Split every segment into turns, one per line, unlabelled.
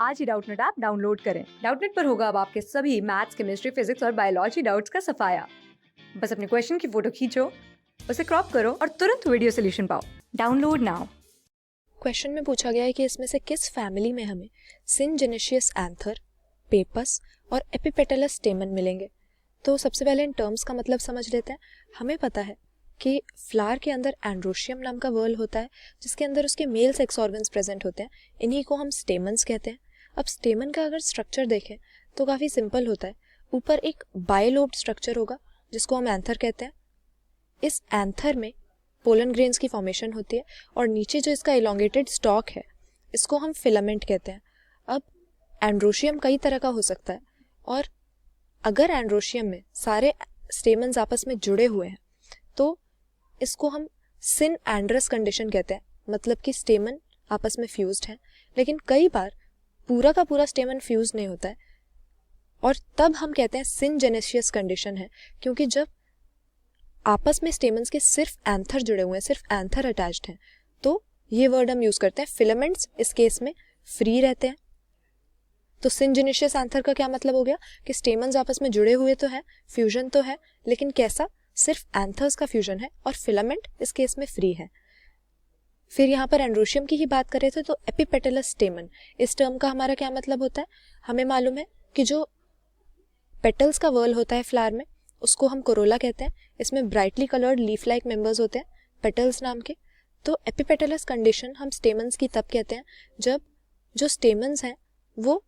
आज ही Doubtnut app download करें। Doubtnut पर होगा अब आपके सभी मैथ्स, केमिस्ट्री, फिजिक्स और बायोलॉजी डाउट्स का सफाया। बस अपने क्वेश्चन की फोटो खींचो, उसे क्रॉप करो और तुरंत वीडियो सोल्यूशन पाओ। Download now.
क्वेश्चन में पूछा गया है कि इसमें से किस फैमिली में हमें सिनजेनेशियस एंथर, पेपस और एपिपेटलस स्टेमन मिलेंगे। तो सबसे पहले इन टर्म्स का मतलब समझ लेते हैं। हमें पता है कि फ्लावर के अंदर एंड्रोशियम नाम का वर्ल होता है जिसके अंदर उसके मेल सेक्स ऑर्गन्स प्रेजेंट होते हैं। इन्हीं को हम स्टेमन्स कहते हैं। अब स्टेमन का अगर स्ट्रक्चर देखें तो काफ़ी सिंपल होता है। ऊपर एक बायलोब्ड स्ट्रक्चर होगा जिसको हम एंथर कहते हैं। इस एंथर में पोलन ग्रेन्स की फॉर्मेशन होती है और नीचे जो इसका इलोंगेटेड स्टॉक है इसको हम फिलामेंट कहते हैं। अब एंड्रोशियम कई तरह का हो सकता है और अगर एंड्रोशियम में सारे स्टेमन्स आपस में जुड़े हुए हैं तो इसको हम सिन एंड्रस कंडीशन कहते हैं, मतलब कि स्टेमन आपस में फ्यूज्ड हैं। लेकिन कई बार पूरा का पूरा स्टेमन फ्यूज नहीं होता है और तब हम कहते हैं सिनजेनेशियस कंडीशन है, क्योंकि जब आपस में स्टेमन्स के सिर्फ एंथर जुड़े हुए हैं, सिर्फ एंथर अटैच्ड हैं, तो ये वर्ड हम यूज करते हैं। फिलामेंट्स इस केस में फ्री रहते हैं। तो सिनजेनेशियस एंथर का क्या मतलब हो गया कि स्टेमन्स आपस में जुड़े हुए तो हैं, फ्यूजन तो है, लेकिन कैसा, सिर्फ एंथर्स का फ्यूजन है और फिलामेंट इस केस में फ्री है। फिर यहाँ पर एंड्रोशियम की ही बात करें तो एपिपेटलस स्टेमन, इस टर्म का हमारा क्या मतलब होता है। हमें मालूम है कि जो पेटल्स का वर्ल होता है फ्लावर में उसको हम कोरोला कहते हैं। इसमें brightly coloured leaf like members होते हैं पेटल्स नाम के। तो एपिपेटलस कंडीशन हम स्टेमन्स की तब कहते हैं जब जो स्टेमन्स हैं वो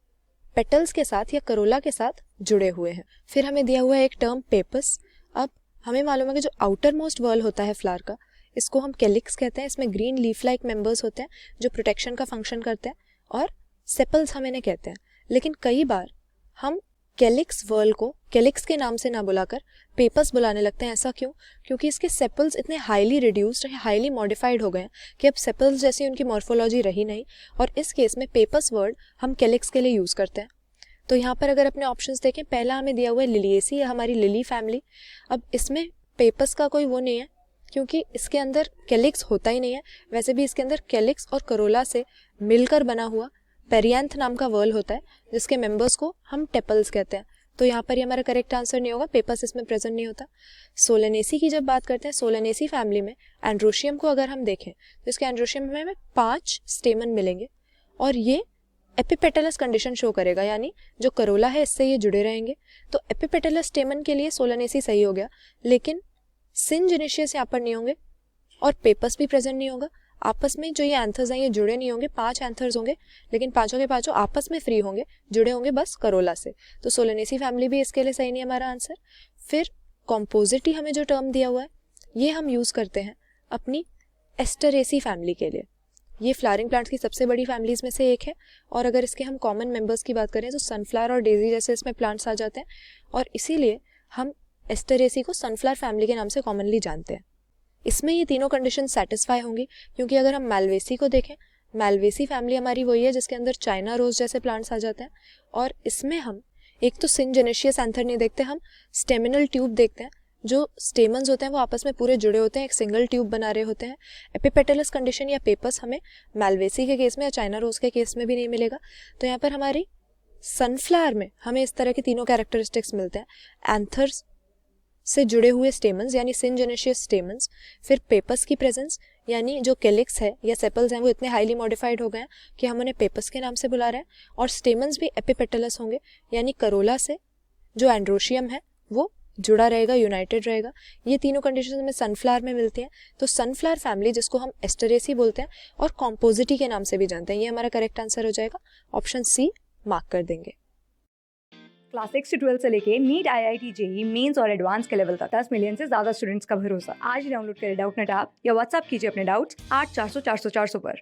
पेटल्स के साथ या करोला के साथ जुड़े हुए हैं। फिर हमें दिया हुआ है एक टर्म पेपस। अब हमें मालूम है कि जो आउटर मोस्ट वर्ल होता है फ्लावर का इसको हम कैलिक्स कहते हैं। इसमें ग्रीन लीफ लाइक मेंबर्स होते हैं जो प्रोटेक्शन का फंक्शन करते हैं और सेपल्स हम इन्हें कहते हैं। लेकिन कई बार हम कैलिक्स वर्ल को कैलिक्स के नाम से ना बुलाकर पेपस बुलाने लगते हैं। ऐसा क्यों? क्योंकि इसके सेपल्स इतने हाईली रिड्यूस्ड, हाईली मॉडिफाइड हो गए हैं कि अब सेपल्स जैसी उनकी मॉर्फोलॉजी रही नहीं और इस केस में पेपस वर्ड हम कैलिक्स के लिए यूज करते हैं। तो यहाँ पर अगर अपने ऑप्शंस देखें, पहला हमें दिया हुआ है लिलिएसी या हमारी लिली फैमिली। अब इसमें पेपस का कोई वो नहीं है क्योंकि इसके अंदर कैलिक्स होता ही नहीं है। वैसे भी इसके अंदर कैलिक्स और करोला से मिलकर बना हुआ पेरियांथ नाम का वर्ल होता है जिसके मेंबर्स को हम टेपल्स कहते हैं। तो यहाँ पर ये हमारा करेक्ट आंसर नहीं होगा, पेपस इसमें प्रेजेंट नहीं होता। सोलेनेसी की जब बात करते हैं, सोलेनेसी फैमिली में एंड्रोशियम को अगर हम देखें तो इसके एंड्रोशियम में हमें 5 स्टेमन मिलेंगे और ये एपिपेटलस कंडीशन शो करेगा, यानी जो करोला है इससे ये जुड़े रहेंगे। तो एपिपेटलस स्टेमन के लिए सोलेनेसी सही हो गया, लेकिन सिनजेनेशियस यहाँ पर नहीं होंगे और पेपस भी प्रेजेंट नहीं होगा। आपस में जो ये एंथर्स हैं ये जुड़े नहीं होंगे। 5 एंथर्स होंगे लेकिन पांचों के पांचों आपस में फ्री होंगे, जुड़े होंगे बस करोला से। तो सोलेनेसी फैमिली भी इसके लिए सही नहीं है हमारा आंसर। फिर कॉम्पोजिटी हमें जो टर्म दिया हुआ है ये हम यूज करते हैं अपनी एस्टरेसी फैमिली के लिए। ये फ्लावरिंग प्लांट्स की सबसे बड़ी फैमिलीज में से एक है और अगर इसके हम कॉमन मेंबर्स की बात करें तो सनफ्लावर और डेजी जैसे इसमें प्लांट्स आ जाते हैं और इसीलिए हम एस्टरेसी को सनफ्लावर फैमिली के नाम से कॉमनली जानते हैं। इसमें ये तीनों कंडीशन सेटिस्फाई होंगी क्योंकि अगर हम मालवेसी को देखें, मालवेसी फैमिली हमारी वही है जिसके अंदर चाइना रोज जैसे प्लांट्स आ जाते हैं और इसमें हम एक तो सिनजेनेशियस एंथर नहीं देखते, हम स्टेमिनल ट्यूब देखते हैं। जो स्टेमन्स होते हैं वो आपस में पूरे जुड़े होते हैं, एक सिंगल ट्यूब बना रहे होते हैं। एपिपेटलस कंडीशन या पेपस हमें मालवेसी के केस में या चाइना रोज के केस में भी नहीं मिलेगा। तो यहाँ पर हमारी सनफ्लावर में हमें इस तरह के तीनों कैरेक्टरिस्टिक्स मिलते हैं। एंथर्स से जुड़े हुए स्टेमन्स यानी सिनजेनेशियस स्टेमन्स, फिर पेपस की प्रेजेंस यानी जो कैलिक्स है या सेपल्स हैं वो इतने हाईली मॉडिफाइड हो गए हैं कि हम उन्हें पेपस के नाम से बुला रहे हैं, और स्टेमन्स भी एपिपेटलस होंगे यानी करोला से जो एंड्रोशियम है वो जुड़ा रहेगा, यूनाइटेड रहेगा। ये तीनों कंडीशन हमें सनफ्लावर में मिलती हैं। तो सनफ्लावर फैमिली जिसको हम एस्टरेसी बोलते हैं और कॉम्पोजिटी के नाम से भी जानते हैं, ये हमारा करेक्ट आंसर हो जाएगा। ऑप्शन सी मार्क कर देंगे।
क्लास 6 से 12 से लेके नीट, IIT, JEE मेंस और एडवांस के लेवल तक 10 मिलियन से ज्यादा स्टूडेंट्स का भरोसा। आज ही डाउनलोड करें डाउटनेट ऐप या व्हाट्सएप कीजिए अपने डाउट्स 8400 400 400 पर।